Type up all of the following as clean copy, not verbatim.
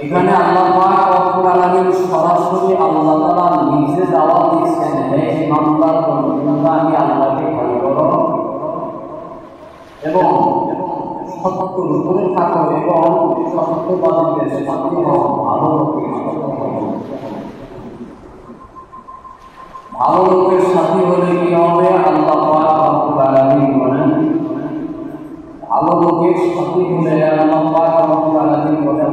এখানে আল্লাহ পাক রব্বুল আলামিন সরাসরি আল্লাহ তাআলা নিজে দাওয়াত দিচ্ছেন, হে ইমানদার তোমরা আমি আল্লাহকে ভয় করো এবং সত্যের উপরে থাকো এবং সত্যবাদীদের সাথে হও, ভালো লোকের সাথে হলে কি হবে? আল্লাহ পাক রব্বুল আলামিন বলেন ভালো লোকের সাথে হলে আল্লাহ পাক রব্বুল আলামিন বলেন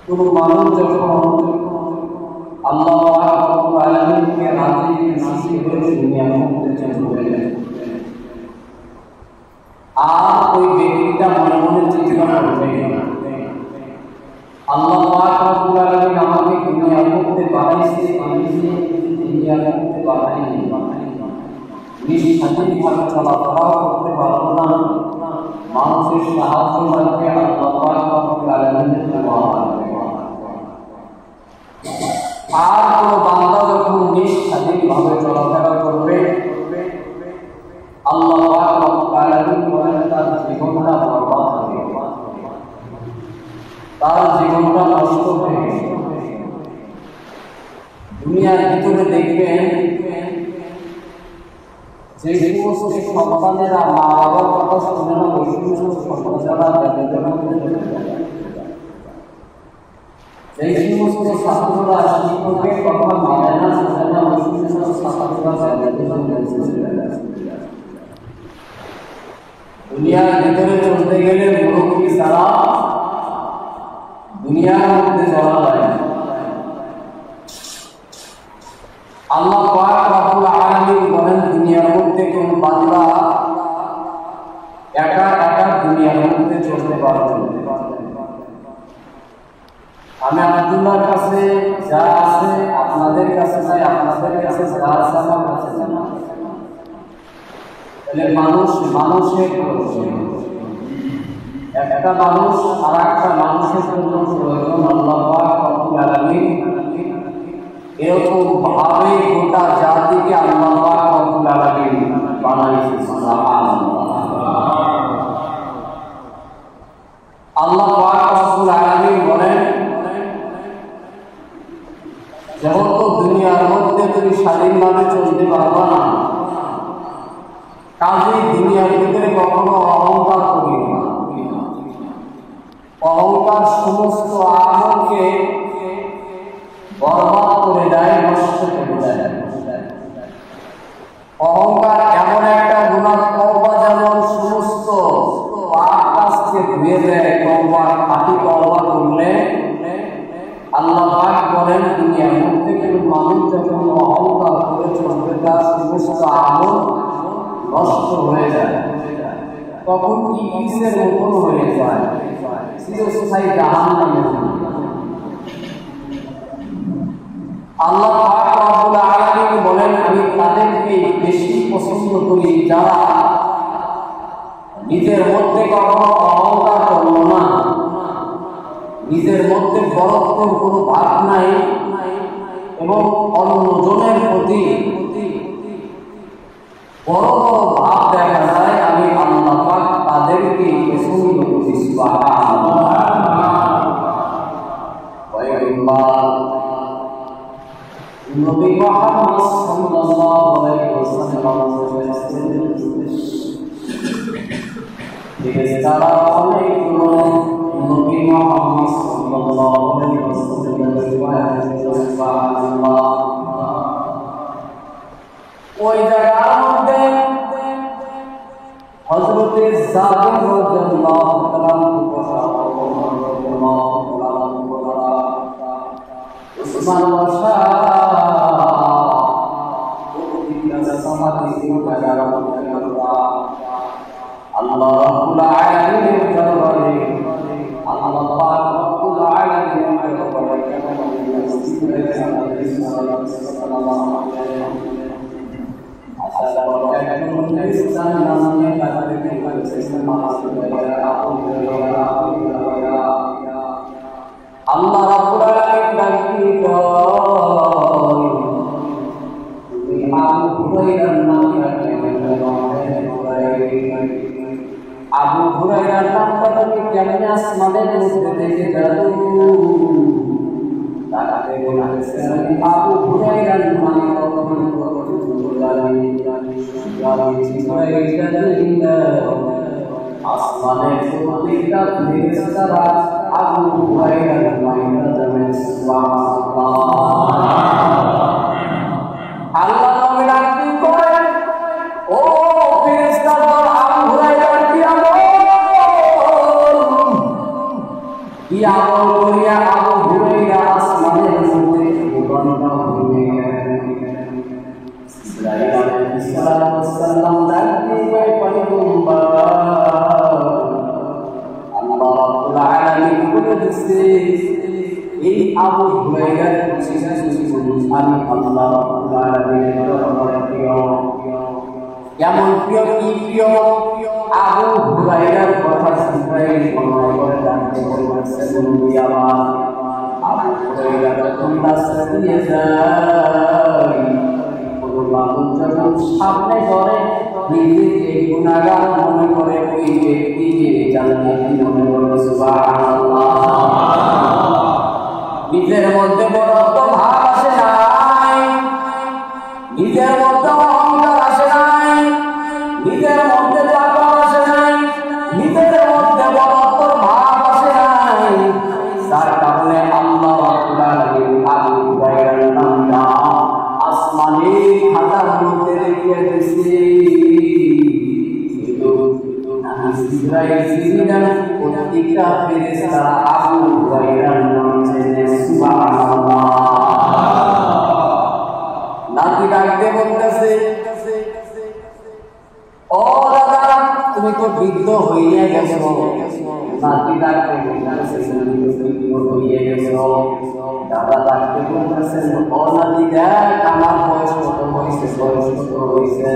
কোন মানুষ যখন আল্লাহ রাব্বুল আলামিনকে রাজি খুশি হয়ে দুনিয়া মধ্যে চলে যায়, আর ওই ব্যক্তিটা মনে মনে চিন্তা করবে আল্লাহ রাব্বুল আলামিন আমাকে দুনিয়া মধ্যে বানাইছে, দুনিয়া মধ্যে বানাইনি, স্বাধীনভাবে চলাফেরা করতে পারবো না, মানুষের সাহায্য লাগবে, আল্লাহ রাব্বুল আলামিনের দোয়া লাগবে। আর কোন বান্দা যখন স্বাধীনভাবে চলাফেরা করবে, আল্লাহ রাব্বুল আলামিন বলেন তার জীবনটা বরবাদ হবে, তার জীবনটা নষ্ট হয়ে গেছে। দুনিয়ার ভিতরে দেখবেন যে সমস্ত সন্তানেরা মা বাবার কথা শুনে না, ওই সমস্ত সন্তানেরা এই সমস্ত ছাত্ররা শিক্ষকের কথা মানে না, শুনে না, ওই সমস্ত ছাত্ররা দুনিয়ার ভিতরে চলতে গেলে মুরব্বী ছাড়া দুনিয়ার মধ্যে চলা যায় না। আল্লাহ পাক রব্বুল আলামিন বলেন দুনিয়ার মধ্যে কোন বান্দা একা একা দুনিয়ার মধ্যে চলতে পারবে না। আমি আব্দুল্লাহর কাছে যা আছে আপনাদের কাছে নাই, আপনাদের কাছে যা আছে আমার কাছে না। তাহলে মানুষের একটা মানুষ আর একটা মানুষের জন্য প্রয়োজন। আল্লাহ পাক রব্বুল আলামিন এরকম ভাবে গোটা জাতিকে আল্লাহ পাক রব্বুল আলামিন বানাইছে। আল্লাহ পাক রব্বুল আলামিন বলেন যেহেতু দুনিয়ার মধ্যে তুমি স্বাধীনভাবে চলতে পারবা না, কাজেই দুনিয়ার ভিতরে কখনো অহংকার করি না। অহংকার সমস্ত আমলকে বরবাদ করে দেয়, নষ্ট করে দেয়। অহংকার এমন একটা গুনাহ, তওবা যেমন সমস্ত পাপ কাজকে ধুয়ে দেয়, তওবা খাঁটি তওবা করলে আল্লাহ পাক বলেন দুনিয়ার মধ্যে কোন মানুষ যখন অহংকার করে চলবে তার সমস্ত আমল নষ্ট হয়ে যায়, তখন ইবলীসের মতন হয়ে যায়, চিরস্থায়ী জাহান্নামে। আল্লাহ পাক রব্বুল আলামিন বলেন আমি তাদেরকে বেশি পছন্দ করি যারা নিজের মধ্যে কখনো অহংকার করলো না, নিজের মধ্যে বড়ত্বের কোনো ভাব নাই, এবং অন্যজনের প্রতি বড় বড় ভাব দেখা যায়। আমি আল্লাহ পাক তাদেরকে পছন্দ করি। নবী মুহাম্মদ সাল্লাল্লাহু আলাইহি ওয়াসাল্লাম ফেরেশতারা অনেক নবী মুহাম্মদ সাল্লাল্লাহু আলাইহি ওয়াসাল্লামের রিওয়ায়াত সুবহানাল্লাহ। ওই জায়গার মধ্যে হযরতে জাবির রাদিয়াল্লাহু তাআলা উসমান ওয়াসা আল্লাহ রাব্বুল আলামিনের দরবারে আল্লাহ পাক রাব্বুল আলামিনের দরবারে আল্লাহ রাব্বুল আলামিন ডাকি আবু হুরায়রার নামটা তুমি কেমনে আসমানের মধ্যে দেখে দাও? তাকে বলেছেন আবু হুরায়রার নাম আসমানের প্রতিটা ফেরেশতারা আবু হুরায়রার নামটা জানেন। সুবহানাল্লাহ। আল্লাহ নবী ডাকতে করেন ও ফেরেশতারা আবু হুরায়রার কি আমল করিয়া আবু করে দিচ্ছে এই আবু হুরায়রার আমি আল্লাহ রাব্বুল আলামিনের দরবারে প্রিয় কেমন প্রিয় কি প্রিয় আবু হুরায়রার কথা জিবরাইল বর্ণনা করে জানতে বলছেন নবী আমার আবু হুরায়রা যখন রাস্তা দিয়ে যায় কোনো মানুষ যখন সামনে করে নিজেকে গুনাহগার মনে করে ওই ব্যক্তিকে জান্নাতি মনে করে সুবহানাল্লাহ নিজের মধ্যে বড়ত্ব ভাব আসে নাই নিজের মধ্যে অহংকার আসে নাই নিজের মধ্যে জাগর আসে নাই নিজের মধ্যে বড়ত্বর ভাব আসে নাই যার কারণে আল্লাহ রাব্বুল আলামিন আবু হুরায়রার নামটা আসমানের খাতার মধ্যে লিখে দিয়েছে কিন্তু ইসরাঈল সিরিয়ার প্রত্যেকটা ফেরেশতারা আবু হুরায়রার নাম জেনে সুবহানাল্লাহ নাতি ডাকতে বলতেছে ও দাদা তুমি তো বৃদ্ধ হইয়া গেছো নাতি ডাকতে বলতেছে তুমি তো বৃদ্ধ হইয়া গেছো দাদা ডাকতে বলতেছেন ও নাতি দেখ আমার বয়স কত হয়েছে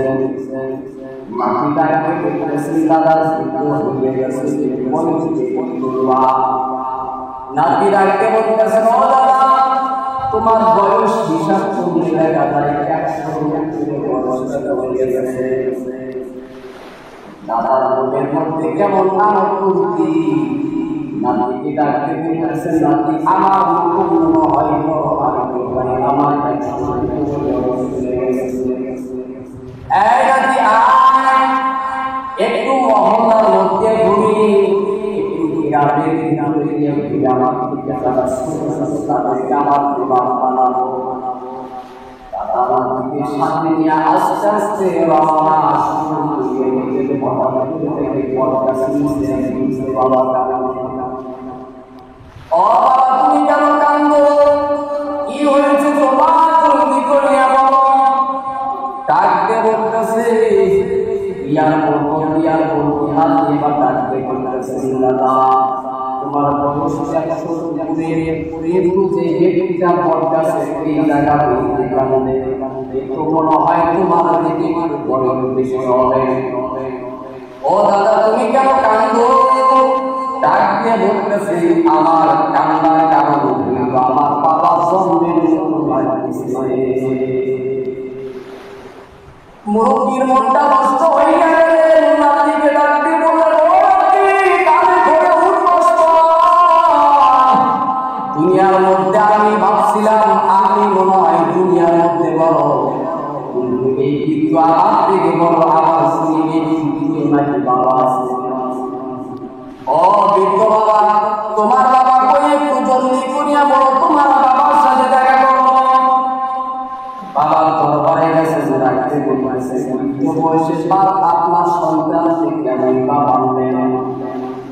নাতি ডাকতে বলতেছেন দাদা বৃদ্ধ হইয়া গেছে নাতি ডাকতে বলতেছেন ও দাদা তোমার বয়স হিসাব করলে দেখা যায় 100 হয়ে গেছে দাদার মনের মধ্যে কেমন অনুভূতি নাতিকে ডাকতে বলতেছেন নাতি আমার মনে হয় আমার এই নাতি আয় একটু মহল্লার মধ্যে ঘুরি একটু গ্রামের ভিতরে আমার দিকে তাদেরকে আমার বিবাহ বানাবো দাদা দিকে সামনে নিয়ে আস্তে আস্তে রওনা শুরু করে নিজের বাবা ও বাবা তুমি কেন কান্দো কি হয়েছে তোমার জলদি করে বলো ডাকতে বলতেছে ইয়ার বলবো হাত দিয়ে বা ডাকতে বলতেছে দাদা তোমার বয়স 100 যে ব্যক্তিটা পড়তেছে এই জায়গা বলতে কারণে একটু মনে হয় তোমার দিকে বড় বেশি হবে ও দাদা তুমি কেন কান্দো ডাক দিয়ে বলতেছে আমার কান্নার কারণ আমার বাবা জন্মের মুরব্বীর মনটা নষ্ট হয়ে গেলে নাতিকে ডাকতে বললেন ও নাতি কানে ধরে উঠ নষ্ট দুনিয়ার মধ্যে আমি ভাবছিলাম আমি মনে হয় দুনিয়ার মধ্যে বড় কিন্তু এই কিন্তু আমার থেকে বড় আমার শুনিয়ে নাকি বাবা আছে ও বৃদ্ধ বাবা তোমার বাবা কই একটু জলদি করিয়া বলো তোমার বাবার সাথে দেখা করো বাবার দরবারে গেছে ডাকতে বলতেছে বৃদ্ধ বয়সে আপনার সন্তান থেকে আমি বাবা নেন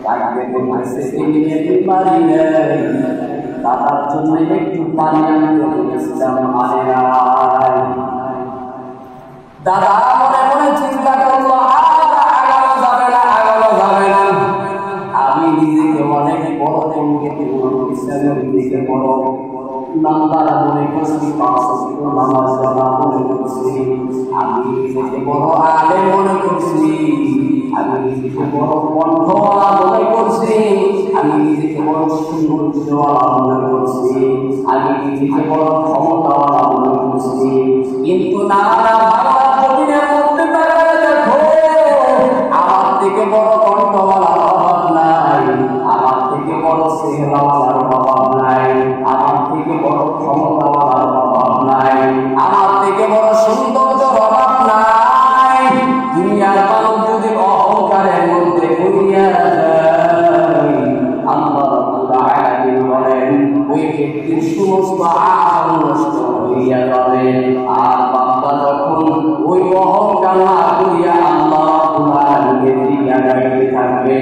ডাকতে বলতেছে তিনি পারি দাদার জন্য একটু পানি আনতে বলেছিলাম দাদা মনে মনে চিন্তা করলো আগানো যাবে না আমি নিজেকে অনেক বড় নিজেকে বড় নাম্বার মনে করছি মনে করছি আমি নিজেকে বড় আলেম মনে করছি আমি নিজেকে বড় কণ্ঠওয়ালা মনে করছি আমি নিজেকে বড় সৌন্দর্যওয়ালা মনে করছি আমি নিজেকে বড় ক্ষমতাওয়ালা মনে করছি কিন্তু না বাংলা জমিনের মধ্যে দেখো আমার থেকে বড় কণ্ঠওয়ালার অভাব নাই আমার থেকে বড় চেহারাওয়ালার অভাব নাই আমার থেকে বড় ক্ষমতাওয়ালার অভাব নাই আমার থেকে বড় সৌন্দর্যের অভাব নাই দুনিয়ার মানুষ যদি অহংকারের মধ্যে পড়িয়া যায় আল্লাহ রাব্বুল আলামিন বলেন ওই ব্যক্তির সমস্ত আমল নষ্ট হইয়া যাবে আর বান্দা যখন ওই অহংকার না করিয়া আল্লাহ রাব্বুল আলামিনের দিকে আগাইতে থাকবে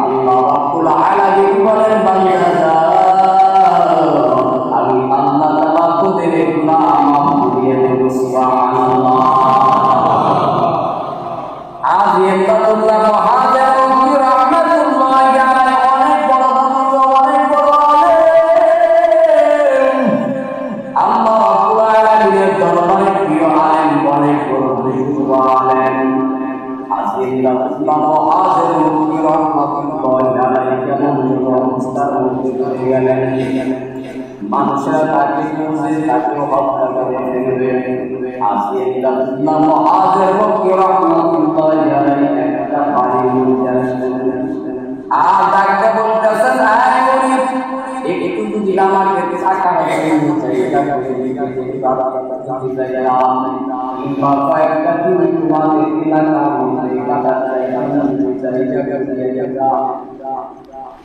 আল্লাহ রাব্বুল আলামিন বলেন বান্দা আমি আল্লাহ তাআলা তোদের গুনাহ মাফ করিয়ে দেব সুবহানাল্লাহ আজ ইমদাদুল্লাহ মুহাজির রাহমাতুল্লাহি আলাইহি অনেক বড় মধ্যে চলে গেলেন। মানুষেরা তাকে খুঁজে তাকে হত্যা করে ফেলবে। আজকে আল্লাহ মুআযের পক্ষে রাহমাতুল্লাহি আলাইহি একটা বাড়ির মধ্যে আসলেন। আর ডাকতে বলতেছেন, আয় গরিব, একটু যদি আমাকে টাকা দিতে চাই, এটা করে দিতে বাবা দিতে চাইলাম, কিংবা কয়েকটা দিন তোমাদের এলাকার মধ্যে টাকা চাই, আমি চাই টাকা দিয়ে দাও।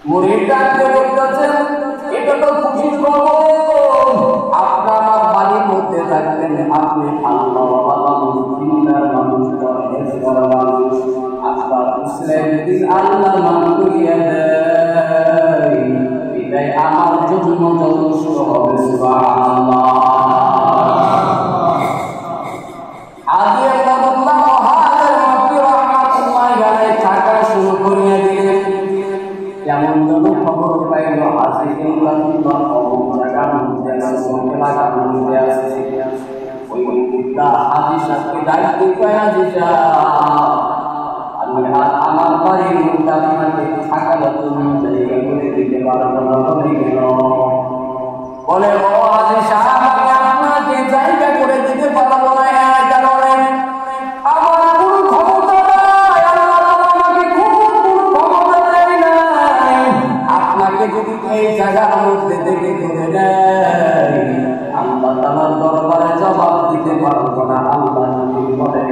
মুরিদ ডাকতে বলতেছেন, এটা তো খুশির খবর, আপনার বাড়ির মধ্যে থাকবেন, আপনি আল্লাহ দিনদার মানুষ, পরহেজগার মানুষ, আপনার মুসলিম দিন আল্লাহ মান করিয়া দেয়, এটাই আমার জন্য যথেষ্ট হবে। সুবহানাল্লাহ। আদি আল্লাহ মুহাজির মক্কি রাহমাতুল্লাহি আলাইহি থাকা শুরু করিয়া দিলেন। যেমন যেন খবর পাইল হাজিকে রাসূলুল্লাহ জায়গার মধ্যে এলাকার মধ্যে আছে, ওই তার হাজি সাহেবকে ডাকতে কয়, হাজি সাহেব, আমি আমার বাড়ির মধ্যে আপনাকে থাকার জন্য জায়গা করে দিতে পারবো না, বলে গেল। বলে, ও হাজি সাহেব, আমি আপনাকে জায়গা করে দিতে পারবো না, এর কারণে আমার কোনো ক্ষমতা নাই, আল্লাহ আমাকে কোনো ক্ষমতা দেয় নাই। আপনাকে যদি এই জায়গার মধ্যে থেকে ধরে দেয়, আল্লাহ তাআলার দরবারে জবাব দিতে পারবো না। আল্লাহ নবী বলে,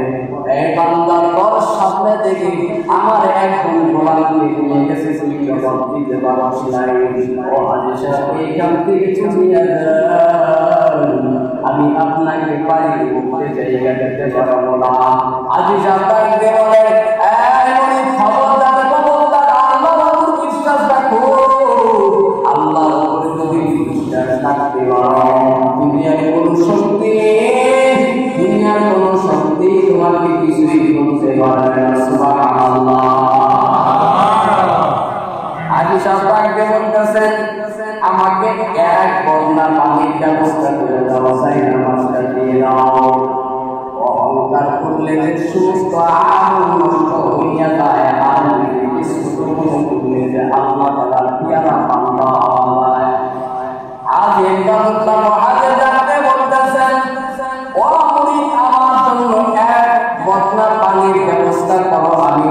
এই বান্দার ঘর সামনে থেকে আমার একজন গোলামকে নিয়ে গেছে, তুমি জবাব দিতে পারছ নাই। ও হাজি সাহেব, এইখান থেকে চলিয়া যান, আমি আপনাকে বাড়ির মধ্যে জায়গা দিতে পারবো না। হাজি সাহেব ডাকতে বলে, এই গরিব, খবরদার খবরদার, আল্লাহর উপর বিশ্বাস রাখো। আল্লাহর উপর যদি বিশ্বাস রাখতে পারো, দুনিয়ার কোনো শক্তি তোমাকে কিছুই করতে পারবে না। সুবহানাল্লাহ। হাজি সাহেব ডাকতে বলতেছেন, আমাকে এক বন্যা পানির ব্যবস্থা করে দেওয়া যায়, নামাজটা দিয়ে দাও। অহংকার করলে যে সমস্ত আমল নষ্ট হইয়া যায়, আর কিছু করলে যে আল্লাহ তাআলার পিয়ারা বান্দা হয়। আজ ইবাদতুল্লাহ মুআযের ডাকতে বলতেছেন, ও মুরিদ, আমার জন্য এক বন্যা পানির ব্যবস্থা করো, আমি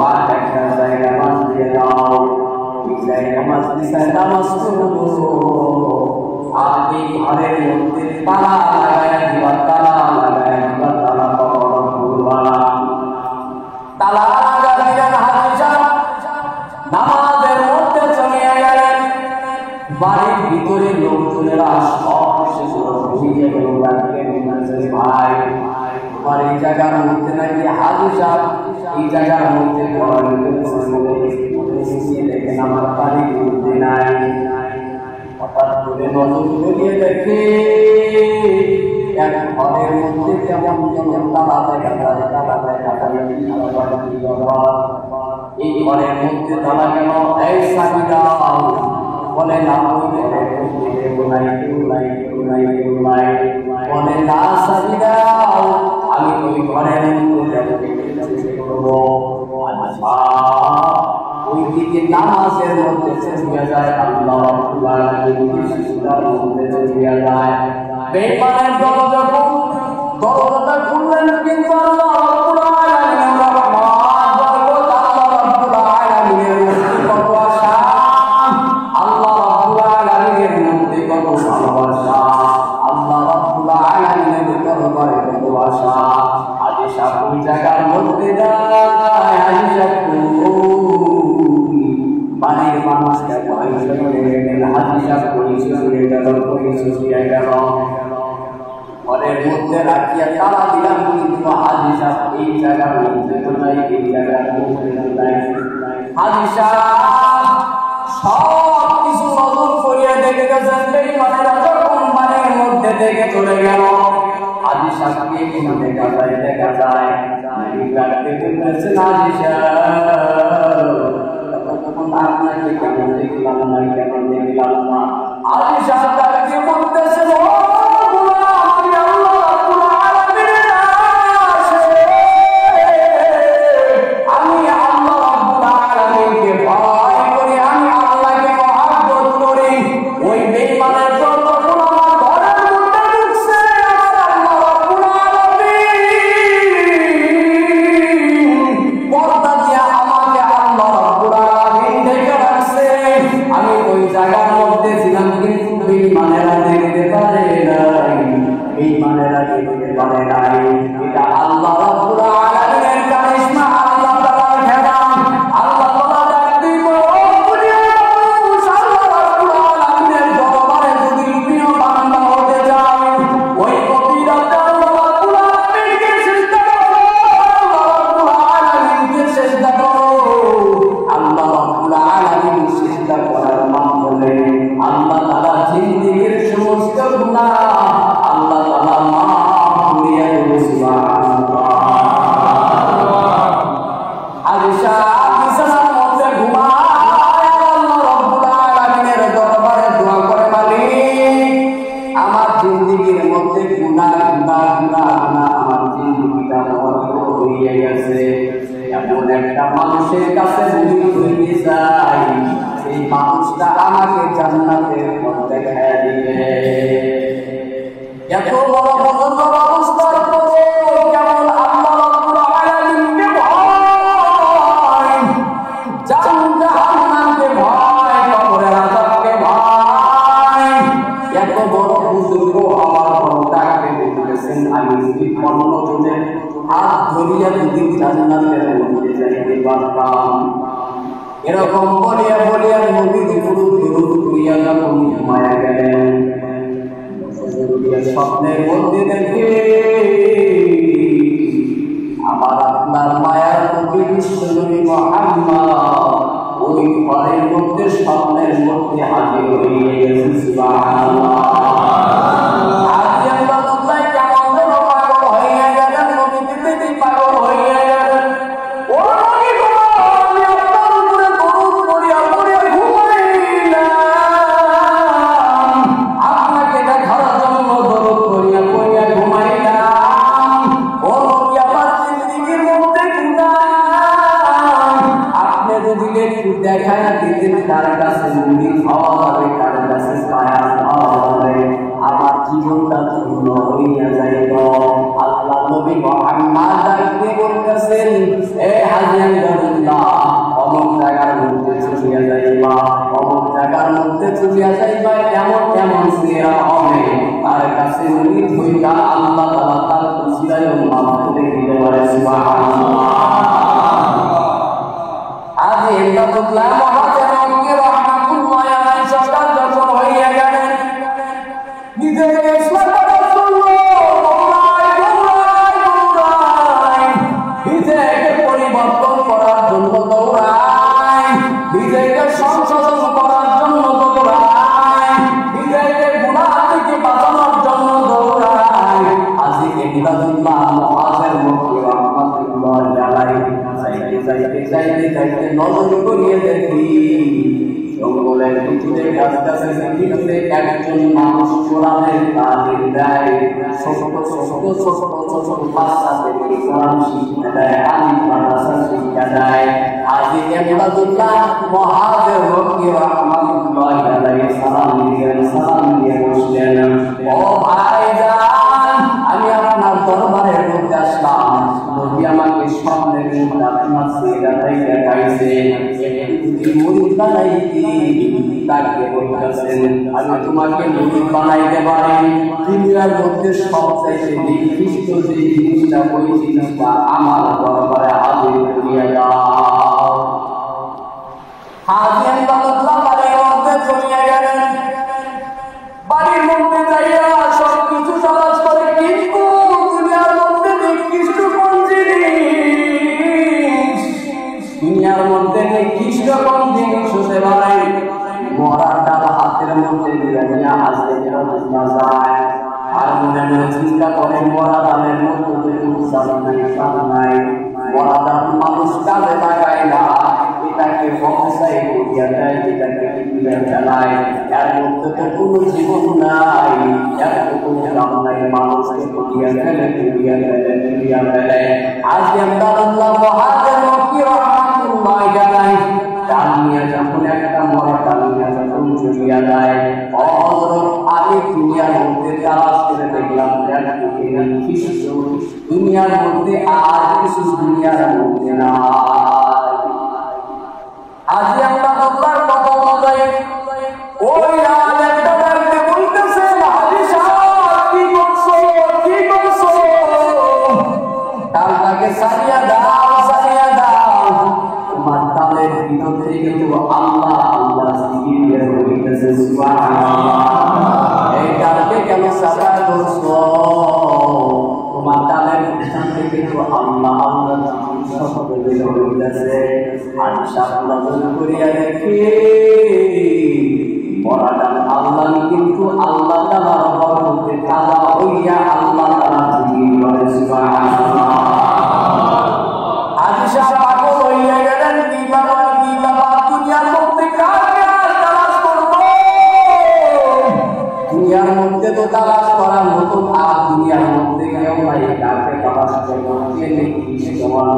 আর একটা জায়গা মাছ দিয়ে দাও, ওই জায়গা মাছ দিয়ে নামাজ পড়বো। আর এই ঘরের মধ্যে তালা লাগায় দিবা, তালা লাগায় দিবা, তালা কখনো খুলবা না। তালা লাগা দিলেন। হাজি সাহেব নামাজের মধ্যে চলে গেলেন। বাড়ির ভিতরে লোকজনেরা সব সেগুলো বুঝিয়ে গেল, ভাই তোমার এই জায়গার মধ্যে নাকি হাজি সাহেব এই জায়গার মধ্যে দেখেন আমার বাড়ির মধ্যে নাই। হঠাৎ করে নজর করিয়ে দেখে এক ঘরের মধ্যে কেমন যেন তালা দেখা যায়, তালা দেখা যায়। এই ঘরের মধ্যে তালা কেন? এই চাবি দাও। বলে না, বলে না, চাবি দাও, আমি ওই ঘরের মধ্যে ওই দিকে নামাজের মধ্যে চলিয়া যায়, আল্লাহ রাব্বুল আলামিন সুরার মধ্যে চলিয়া যায়। বেঈমানের দরজা দরজাটা খুললেন, কিন্তু আল্লাহ রাব্বুল আলামিনের রহমত বরকত, আল্লাহ রাব্বুল আলামিনের মধ্যে কত আশা, আল্লাহ রাব্বুল আলামিনের মধ্যে কত ভালোবাসা, আল্লাহ রাব্বুল আলামিনের দরবারে কত আশা। হাজি সাহেব ওই জায়গার মধ্যে যায়। হাজি সাহেব বাড়ির মানুষকে হাজি সাহেব পরিচয় গেল, পরিচয় গেল, ঘরের মধ্যে রাখিয়া তালা দিলাম, কিন্তু হাজি সাহেব এই জায়গার মধ্যে নাই, এই জায়গার মধ্যে নাই। হাজি সাহেব সব কিছু নজর করিয়া দেখে গেছেন, বেঈমানেরা যখন বাড়ির মধ্যে থেকে চলে গেল, হাজি সাহেবকে কোনো দেখা যায়, দেখা যায় ডাকতে বলতেছেন, হাজি সাহেব আপনাকে কেমন দেখলাম না, কেমন দেখলাম না। হাজি সাহেব ডাকতে বলতেছেন, ও আমি আল্লাহ রাব্বুল আলামিনকে ভয় করি, আমি আল্লাহকে আল্লাহ তাআলা জিন্দেগীর সমস্ত গুনাহ আল্লাহ তাআলা মাফ করিয়া দেবেন সুবহানাল্লাহ। আয়েশা বিছানার মধ্যে ঘুমায় আল্লাহ রাব্বুল আলামিনের দরবারে দোয়া করে, মালিক আমার জিন্দেগীর মধ্যে গুনাহ আমার জিন্দেগিটা নষ্ট হয়ে গেছে। এমন একটা মানুষের কাছে মুড়ি হইতে চাই, সেই মানুষটা আমাকে জান্নাতের মধ্যে দেখায় দিবে। এত বড় বড় অবস্থার পরে কেমন আল্লাহ রাব্বুল আলামিনকে ভয়, জাহান্নামকে ভয়, কবরের আযাবকে ভয়, এত বড় বুজুর্গ হওয়ার পর তাকে বলেছেন আমি যদি অন্যজনের হাত ধরিয়া যদি জান্নাতের মধ্যে যাইতে পারতাম। এরকম বলিয়া বলিয়া নবী দুরূদ করিয়া যখন ঘুমায়া গেলেন, স্বপ্নের মধ্যে দেখে আমার আপনার মায়ার নবী বিশ্বনবী মুহাম্মদ ওই ঘরের মধ্যে স্বপ্নের মধ্যে হাজির হয়ে গেছেন। সুবহানাল্লাহ। দেখায় দিতেন তার কাছে মুড়ি খাওয়া যাবে, তার কাছে ছায়া খাওয়া যাবে, আমার জীবনটা ধন্য হইয়া যাইব। আল্লাহ নবী মুহাম্মদ ডাকতে বলতেছেন, এ হাজী আব্দুল্লাহ অমুক জায়গার মধ্যে চলিয়া যাইবা, অমুক জায়গার মধ্যে চলিয়া যাইবা, এমন এমন চেহারা হবে তার কাছে মুড়ি ধইরা আল্লাহ তাআলা তার খুশিরায় মাফ করে দিতে পারে। সুবহানাল্লাহ। আজি ইমদাদুল্লাহ মুহাজ্জিরকে রাহমাতুল্লাহি আলাইহি সরকার যখন হইয়া গেলেন, নিজেকে ইসলাম করার জন্য দৌড়ায়, নিজেকে পরিবর্তন করার জন্য দৌড়ায়, নিজেকে সংশোধন করার জন্য দৌড়ায়, নিজেকে গুনাহ থেকে বাঁচানোর জন্য দৌড়ায়। আজি ইমদাদুল্লাহ মুহাজ্জিরকে রাহমাতুল্লাহি আলাইহি যাইতে নজর করিয়ে দেখি জঙ্গলের ভিতরে গাছগাছের ভিতরে একজন মানুষ কোরআনের তালিম দেয়, ছোট ছোট ছোট ছোট বাচ্চাদেরকে কোরআন শিক্ষা দেয়, আলিম মাদ্রাসা শিক্ষা দেয়। আজি ইমদাদুল্লাহ মুহাজ্জিরকে রাহমাতুল্লাহি আলাইহি সালাম দিয়ে বসলেন, ও ভাইজান আমি আপনার দরবারের মধ্যে আসলাম, নবী আমাকে স্বপ্নের মধ্যে আপনার চেহারাটাই দেখাইছে, একটু মুরিদ বানাইতে তাকে বলতেছেন আমি তোমাকে মুরিদ বানাইতে পারি। দুনিয়ার মধ্যে সবচাইতে নিকৃষ্ট যে জিনিসটা ওই জিনিসটা আমার দরবারে হাজির করিয়া দাও। হাজির ইমদাদুল্লাহ বাড়ির মধ্যে চলিয়া গেলেন, বাড়ির মধ্যে যাইয়া সবকিছু সালাস করে, কিন্তু দুনিয়ার মধ্যে নিকৃষ্ট কোন জিনিস, দুনিয়ার মধ্যে নিকৃষ্ট কোন জিনিস হতে পারে? মরার ডাল হাতের মধ্যে দিয়ে নিয়ে আসতে যায়, আর মনে মনে চিন্তা করে মরা ডালের মধ্যে নাই, মরা ডাল মানুষ কাজে লাগায় না, এটাকে বংশায় করিয়া দেয়, এটাকে কিনে ফেলায়, এর মধ্যে তো কোনো জীবন নাই, এর তো কোনো দাম নাই, মানুষকে করিয়া ফেলে করিয়া ফেলে করিয়া ফেলে। আজ ইমদাদুল্লাহ মুহাজ্জিরকে রাহমাতুল্লাহি আলাইহি ডাল নিয়ে যখন একটা মরা ডাল নিয়ে যখন চলিয়া যায়, আমি দুনিয়ার মধ্যে তালাশ করে দেখলাম দুনিয়ার মধ্যে আর কিছু দুনিয়ার মধ্যে না। আজি আমরা আল্লাহর কথা অনুযায়ী ওই আলেমটা বলতে বলতেছে, হাজী সাহেব কি করছো, কি করছো, ডালটাকে সারিয়া দাও, সারিয়া দাও। তোমার ডালের ভিতর থেকে তো আল্লাহ আল্লাহ জিকির বের হইতেছে। সুবহানাল্লাহ। এই ডালকে কেন সারা করছো? তোমার ডালের ভিতর থেকে তো আল্লাহ আল্লাহ শব্দ বের হইতেছে। আর সারা নজর করিয়া দেখি পড়াটা আল্লাহ, কিন্তু আল্লাহ তাআলার বরকতে তাজা হইয়া আল্লাহ তাআলা জিকির করে সুবহানাল্লাহ। আদিশা পাগল হইয়া গেলেন, কি বাবা দুনিয়ার মধ্যে কাকে তালাশ করব? দুনিয়ার মধ্যে তো তালাশ করার মতো আর দুনিয়ার মধ্যে কেউ নাই, কাকে তালাশ করব? কে নেই সে জবান।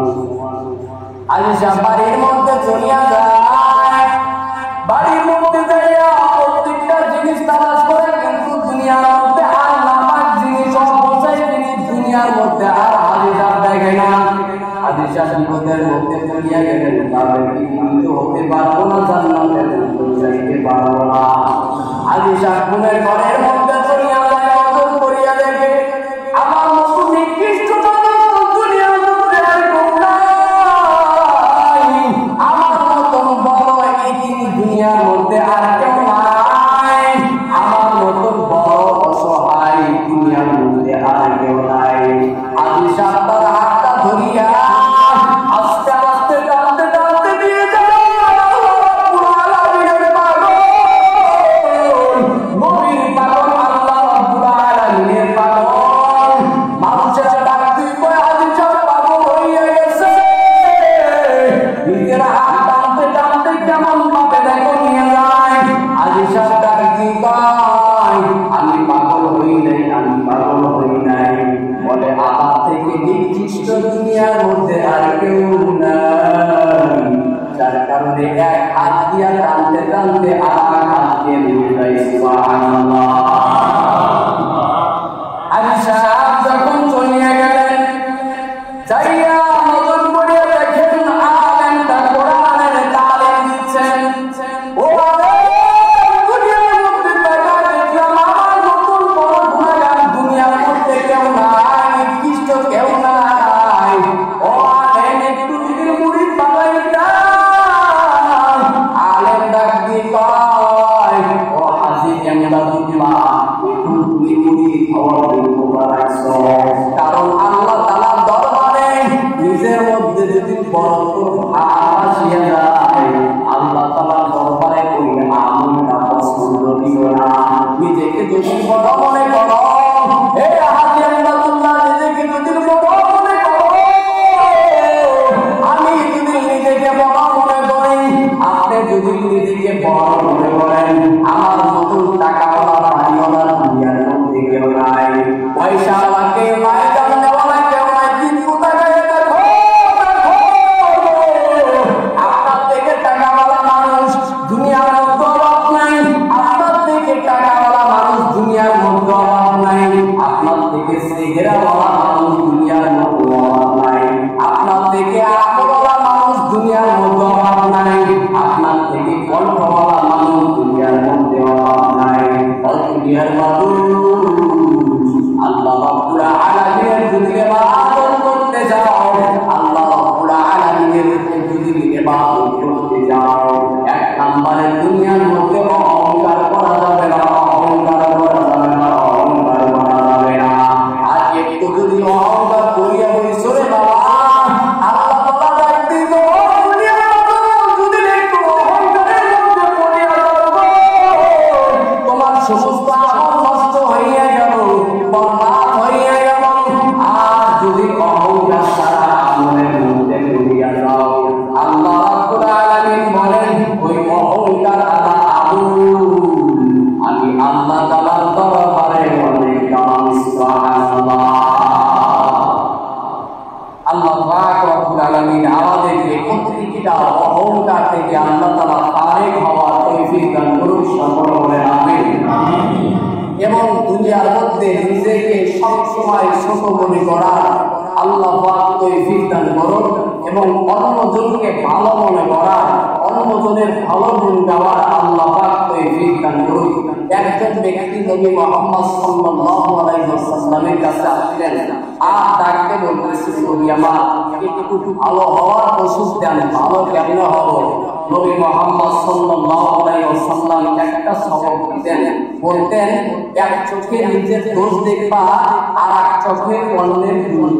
আদিশা বাড়ির মধ্যে চলিয়া যায়, বাড়ির মধ্যে যাইয়া প্রত্যেকটা জিনিস তালাশ করে, কিন্তু দুনিয়ার মধ্যে আর নাপাক জিনিস অবচাই জিনিস দুনিয়ার মধ্যে আর আদিশা দেখে না। আদিশা বিপদের মধ্যে চলিয়া গেলেন, তাদের কি মৃত হতে পারবো না, জান্নাতের মধ্যে যাইতে পারবো না। আদিশা ঘুমের ঘরের মধ্যে চলিয়া যায়, অর্জন করিয়া দেখে আমার মতো নিকৃষ্ট দুনিয়ার মধ্যে আর কেউ নাই, আমার মতন বড় এতিম দুনিয়ার মধ্যে আর কেউ নাই, আমার মতন বড় অসহায় দুনিয়ার মধ্যে আর কেউ নাই। আদিশা তার হাতটা ধরিয়া আস্তে আস্তে টানতে টানতে দিয়ে যায় রব্বুল আলামিনের পাগল, নবীর পাগল, আল্লাহ রব্বুল আলামিনের পাগল। মানুষের ডাক দিয়ে কয় আদিশা পাগল হইয়া গেছে, নিজের হাত টানতে টানতে কেমন ভাবে দেখো নিয়ে যায়। আদিশা ডাক দিয়ে কয় আমি পাগল হই নাই, আমি পাগল হই নাই। বলে আমার থেকে নিকৃষ্ট দুনিয়ার মধ্যে আর কেউ নাই, যার কারণে এক হাত দিয়া টানতে টানতে আর হাত দিয়ে নিয়ে যায় সুবহানাল্লাহ। আদিশা যখন চলিয়া গেলেন, যাইয়া নজর করিয়া দেখেন আলেমটা কোরআনের তালিম দিচ্ছেন। ও দুনিয়ার মধ্যে দেখা দেখলাম আমার নতুন বড় গুনাহগার দুনিয়ার মধ্যে কেউ নাই, নিকৃষ্ট কেউ নাই। ও আলেম একটু যদি মুরিদ বানাইতা। আলেম ডাক দিয়ে কয় ও হাজি এমদাদুল্লাহ, একটু তুমি মুরিদ হওয়ার যোগ্যতা রাখছো, কারণ আল্লাহ তাআলার দরবারে নিজের মধ্যে যদি বড় ভাব আসিয়া যায়, আল্লাহ তাআলার দরবারে ওই আমলটা পছন্দ দিও না। নিজেকে যদি বড় মনে করো, হে হাজি এমদাদুল্লাহ, নিজেকে যদি বড় মনে করো, আমি যদি নিজেকে বড় মনে করি, আপনি যদি নিজেকে বড় মনে করেন, আমার নতুন টাকাওয়ালা বাড়িওয়ালা দুনিয়ার মধ্যে কেউ নাই, পয়সাওয়ালা কেউ নাই, জাননেওয়ালা কেউ নাই, কিন্তু তাকাইয়া দেখো আপনার থেকে টাকাওয়ালা মানুষ দুনিয়ার মধ্যে অভাব নাই, আপনার থেকে টাকাওয়ালা মানুষ দুনিয়ার মধ্যে অভাব নাই, আপনার থেকে সিগারেটওয়ালা মানুষ দুনিয়ার মধ্যে অভাব নাই, আপনার থেকে আতরওয়ালা মানুষ দুনিয়ার মধ্যে অভাব নাই, আপনার থেকে কণ্ঠওয়ালা মানুষ দুনিয়ার মধ্যে অভাব নাই। দুনিয়ার মানুষ আল্লাহ রাব্বুল আলামিনের যদি ইবাদত করতে যাও, আল্লাহ রাব্বুল আলামিনের যদি ইবাদত করতে যাও, এক নম্বরে দুনিয়ার মধ্যে অহংকার করা যাবে না, অহংকার করা যাবে না, অহংকার করা যাবে না। আর একটু যদি অহংকার করিয়া বলিস রে বাবা, আল্লাহ তাআলা ডাক দিল দুনিয়ার মানুষ যদি একটু অহংকারের মধ্যে পড়িয়া যাও, তোমার সমস্ত আমল নষ্ট হইয়া গেল, বরবাদ হইয়া গেল। আর যদি অহংকার সারা আমলের মধ্যে পড়িয়া যাও, আল্লাহ রাব্বুল আলামিন বলেন ওই অহংকার আলা আবুল, আমি আল্লাহ তাআলার দরবারে অনেক দাম। সুবহানাল্লাহ। আল্লাহ পাক রব্বুল আলামিন আমাদেরকে প্রত্যেকটা অহংকার থেকে আল্লাহ তাআলা ফারেক হওয়ার তৌফিক দান করুন, সকলে বলেন আমিন। এবং দুনিয়ার মধ্যে নিজেকে সবসময় ছোট মনে করার আল্লাহ পাক তৌফিক দান করুন, এবং অন্যজনকে ভালো মনে করার, অন্যজনের ভালো গুণ গাওয়ার আল্লাহ পাক তৌফিক দান করুন। একজন ব্যক্তি নবী মুহাম্মদ সাল্লাল্লাহু আলাইহি ওয়াসাল্লামের কাছে আসলেন, আর তাকে বলতেছেন নবী আমার একটু ভালো হওয়ার ওষুধ দেন, ভালো কেমন হব? নবী মুহাম্মদ সাল্লাল্লাহু আলাইহি ওয়াসাল্লাম একটা সবক দিতেন, বলতেন এক চোখে নিজের দোষ দেখবা, আর এক চোখে অন্যের গুণ